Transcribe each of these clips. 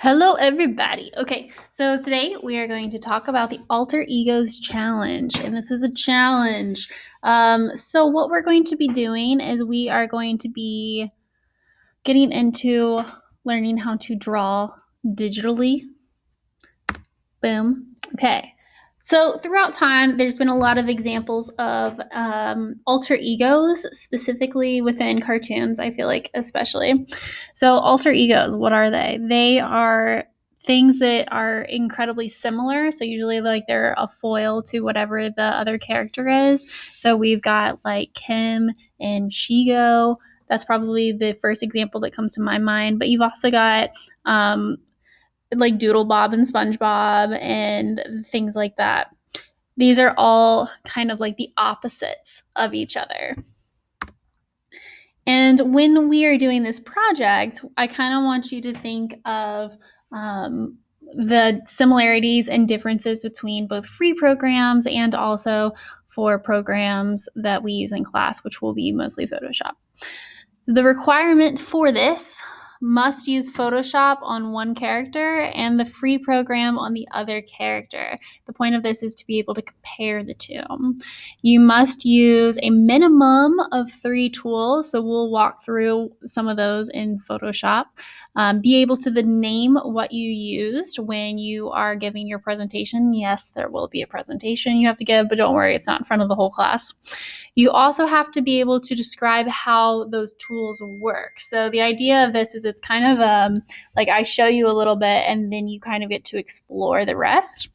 Hello, everybody. Okay, so today we are going to talk about the Alter Egos Challenge, and this is a challenge. So, what we're going to be doing is we are going to be getting into learning how to draw digitally. Boom. Okay. So, throughout time, there's been a lot of examples of alter egos, specifically within cartoons, I feel like, especially. So, alter egos, what are they? They are things that are incredibly similar. So, usually, like, they're a foil to whatever the other character is. So, we've got like Kim and Shigo. That's probably the first example that comes to my mind. But you've also got like Doodle Bob and SpongeBob and things like that. These are all kind of like the opposites of each other. And when we are doing this project, I kind of want you to think of the similarities and differences between both free programs and also for programs that we use in class, which will be mostly Photoshop. So the requirement for this must use Photoshop on one character and the free program on the other character. The point of this is to be able to compare the two. You must use a minimum of 3 tools, so we'll walk through some of those in Photoshop. Be able to name what you used when you are giving your presentation. Yes, there will be a presentation you have to give, but don't worry, it's not in front of the whole class. You also have to be able to describe how those tools work. So the idea of this is it's kind of like I show you a little bit and then you kind of get to explore the rest.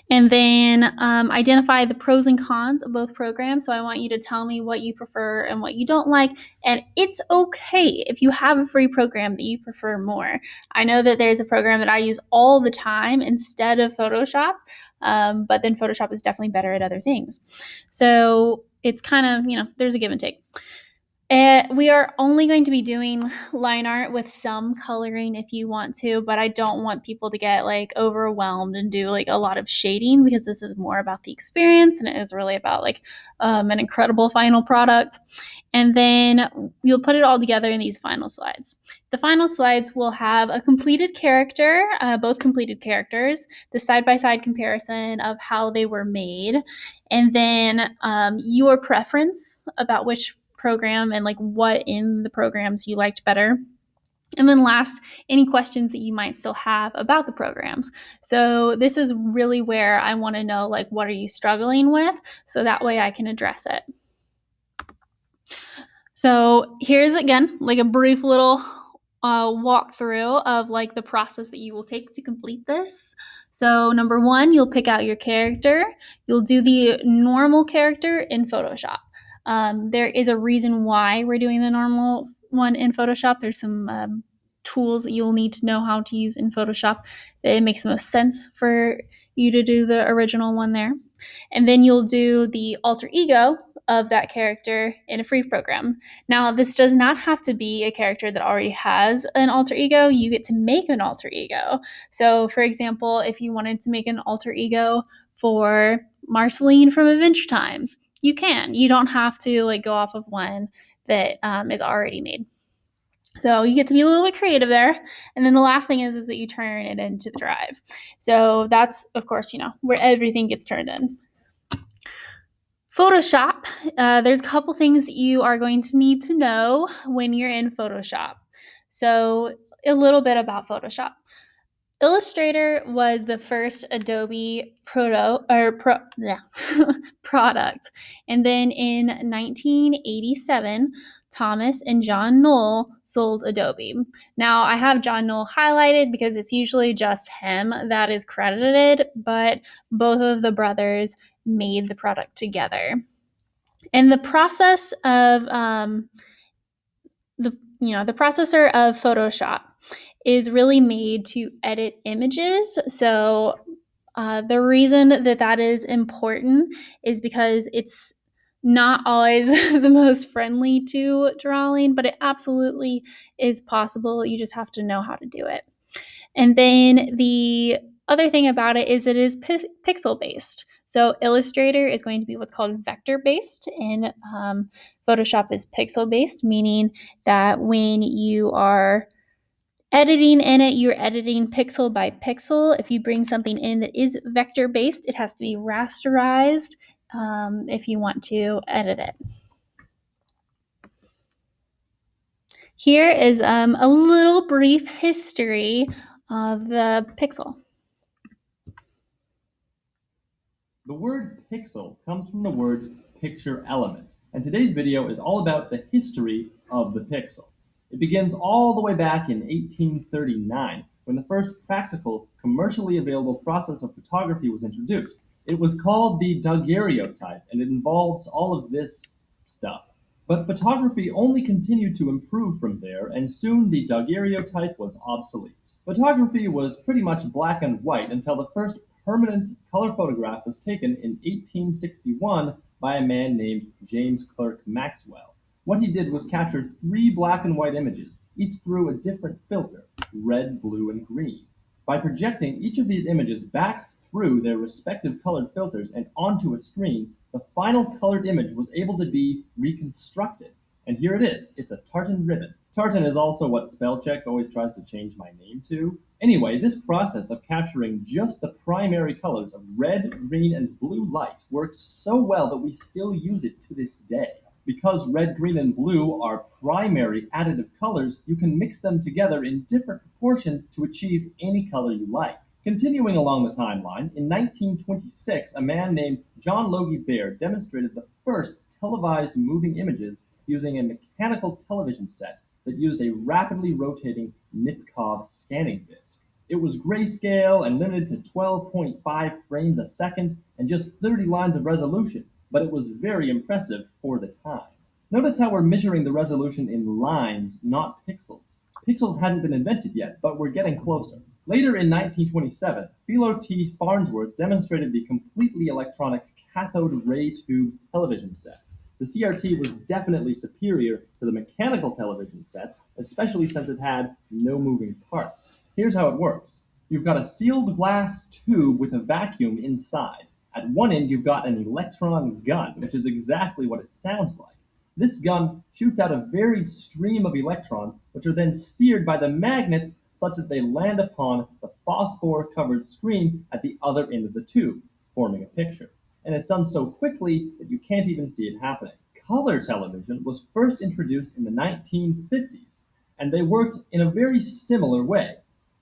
And then identify the pros and cons of both programs. So I want you to tell me what you prefer and what you don't like. And it's okay if you have a free program that you prefer more. I know that there's a program that I use all the time instead of Photoshop, but then Photoshop is definitely better at other things. So it's kind of, there's a give and take. We are only going to be doing line art with some coloring if you want to, but I don't want people to get like overwhelmed and do like a lot of shading because this is more about the experience and it is really about like an incredible final product. And then you'll put it all together in these final slides. The final slides will have a completed character, both completed characters, the side-by-side comparison of how they were made, and then your preference about which program and like what in the programs you liked better. And then last, any questions that you might still have about the programs. So this is really where I want to know, like, what are you struggling with? So that way I can address it. So here's again, like a brief little walkthrough of like the process that you will take to complete this. So number 1, you'll pick out your character. You'll do the normal character in Photoshop. There is a reason why we're doing the normal one in Photoshop. There's some tools that you'll need to know how to use in Photoshop that it makes the most sense for you to do the original one there. And then you'll do the alter ego of that character in a free program. Now, this does not have to be a character that already has an alter ego. You get to make an alter ego. So, for example, if you wanted to make an alter ego for Marceline from Adventure Times, you can. You don't have to like go off of one that is already made. So you get to be a little bit creative there. And then the last thing is that you turn it into the drive. So that's, of course, where everything gets turned in. Photoshop, there's a couple things that you are going to need to know when you're in Photoshop. So a little bit about Photoshop. Illustrator was the first Adobe product. And then in 1987, Thomas and John Knoll sold Adobe. Now, I have John Knoll highlighted because it's usually just him that is credited, but both of the brothers made the product together. And the process of the processor of Photoshop is really made to edit images. So the reason that is important is because it's not always the most friendly to drawing, but it absolutely is possible. You just have to know how to do it. And then the other thing about it is it is pixel based. So Illustrator is going to be what's called vector based, and Photoshop is pixel based, meaning that when you are Editing in it, you're editing pixel by pixel. If you bring something in that is vector-based, it has to be rasterized if you want to edit it. Here is a little brief history of the pixel. The word pixel comes from the words picture element, and today's video is all about the history of the pixel. It begins all the way back in 1839, when the first practical, commercially available process of photography was introduced. It was called the daguerreotype, and it involves all of this stuff. But photography only continued to improve from there, and soon the daguerreotype was obsolete. Photography was pretty much black and white until the first permanent color photograph was taken in 1861 by a man named James Clerk Maxwell. What he did was capture 3 black and white images, each through a different filter, red, blue, and green. By projecting each of these images back through their respective colored filters and onto a screen, the final colored image was able to be reconstructed. And here it is. It's a tartan ribbon. Tartan is also what spellcheck always tries to change my name to. Anyway, this process of capturing just the primary colors of red, green, and blue light works so well that we still use it to this day. Because red, green, and blue are primary additive colors, you can mix them together in different proportions to achieve any color you like. Continuing along the timeline, in 1926, a man named John Logie Baird demonstrated the first televised moving images using a mechanical television set that used a rapidly rotating Nipkow scanning disc. It was grayscale and limited to 12.5 frames a second and just 30 lines of resolution, but it was very impressive for the time. Notice how we're measuring the resolution in lines, not pixels. Pixels hadn't been invented yet, but we're getting closer. Later in 1927, Philo T. Farnsworth demonstrated the completely electronic cathode ray tube television set. The CRT was definitely superior to the mechanical television sets, especially since it had no moving parts. Here's how it works. You've got a sealed glass tube with a vacuum inside. At one end, you've got an electron gun, which is exactly what it sounds like. This gun shoots out a varied stream of electrons, which are then steered by the magnets such that they land upon the phosphor-covered screen at the other end of the tube, forming a picture. And it's done so quickly that you can't even see it happening. Color television was first introduced in the 1950s, and they worked in a very similar way.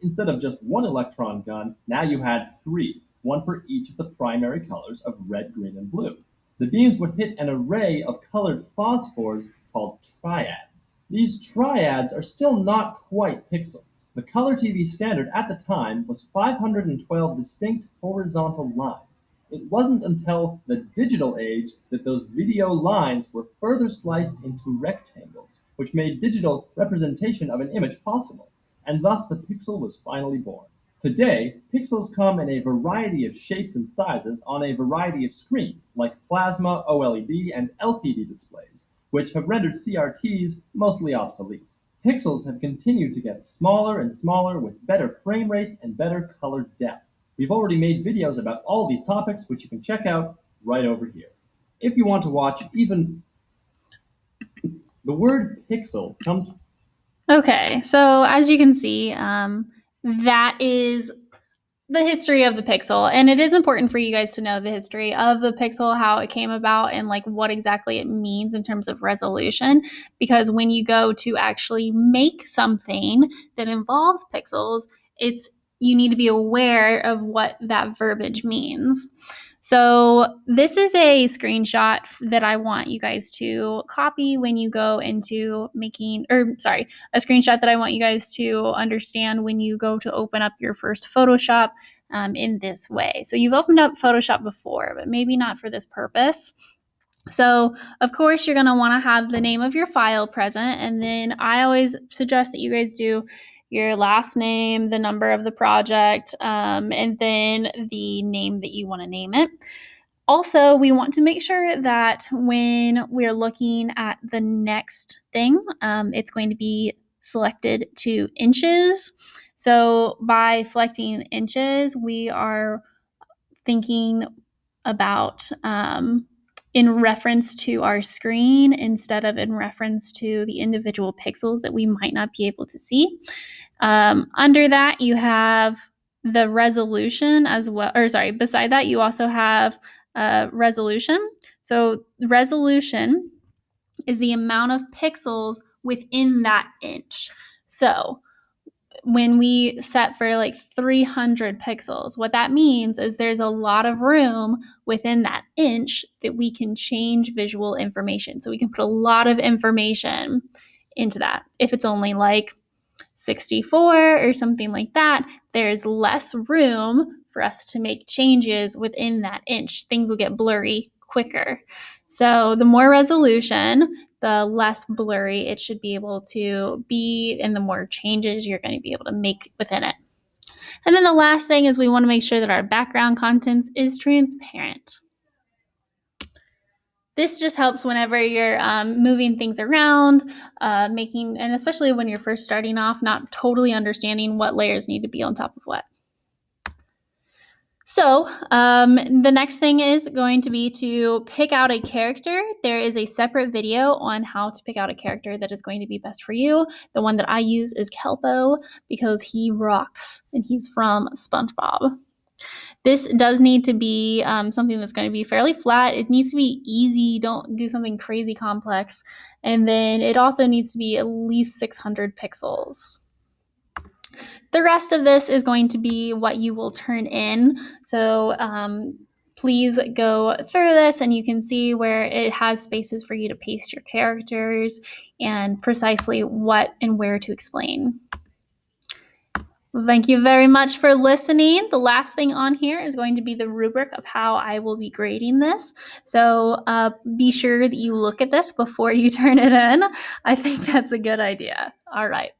Instead of just one electron gun, now you had 3, one for each of the primary colors of red, green, and blue. The beams would hit an array of colored phosphors called triads. These triads are still not quite pixels. The color TV standard at the time was 512 distinct horizontal lines. It wasn't until the digital age that those video lines were further sliced into rectangles, which made digital representation of an image possible, and thus the pixel was finally born. Today, pixels come in a variety of shapes and sizes on a variety of screens, like plasma, OLED, and LCD displays, which have rendered CRTs mostly obsolete. Pixels have continued to get smaller and smaller with better frame rates and better color depth. We've already made videos about all these topics, which you can check out right over here. If you want to watch even the word pixel comes. Okay, so as you can see, that is the history of the pixel, and it is important for you guys to know the history of the pixel, how it came about, and like what exactly it means in terms of resolution, because when you go to actually make something that involves pixels, it's you need to be aware of what that verbiage means. So this is a screenshot that I want you guys to copy when you go into making, or sorry, a screenshot that I want you guys to understand when you go to open up your first Photoshop in this way. So you've opened up Photoshop before, but maybe not for this purpose. So, of course, you're going to want to have the name of your file present. And then I always suggest that you guys do your last name, the number of the project, and then the name that you want to name it. Also, we want to make sure that when we're looking at the next thing, it's going to be selected to inches. So by selecting inches, we are thinking about in reference to our screen instead of in reference to the individual pixels that we might not be able to see. Under that, you have the resolution as well, or sorry, beside that, you also have resolution. So resolution is the amount of pixels within that inch. So when we set for like 300 pixels, what that means is there's a lot of room within that inch that we can change visual information. So we can put a lot of information into that. If it's only like 64 or something like that, there's less room for us to make changes within that inch. Things will get blurry quicker. So the more resolution, the less blurry it should be able to be, and the more changes you're going to be able to make within it. And then the last thing is we want to make sure that our background contents is transparent. This just helps whenever you're moving things around, and especially when you're first starting off, not totally understanding what layers need to be on top of what. So the next thing is going to be to pick out a character. There is a separate video on how to pick out a character that is going to be best for you. The one that I use is Kelpo because he rocks and he's from SpongeBob. This does need to be something that's going to be fairly flat. It needs to be easy. Don't do something crazy complex. And then it also needs to be at least 600 pixels. The rest of this is going to be what you will turn in. So please go through this and you can see where it has spaces for you to paste your characters and precisely what and where to explain. Thank you very much for listening. The last thing on here is going to be the rubric of how I will be grading this. So be sure that you look at this before you turn it in. I think that's a good idea. All right.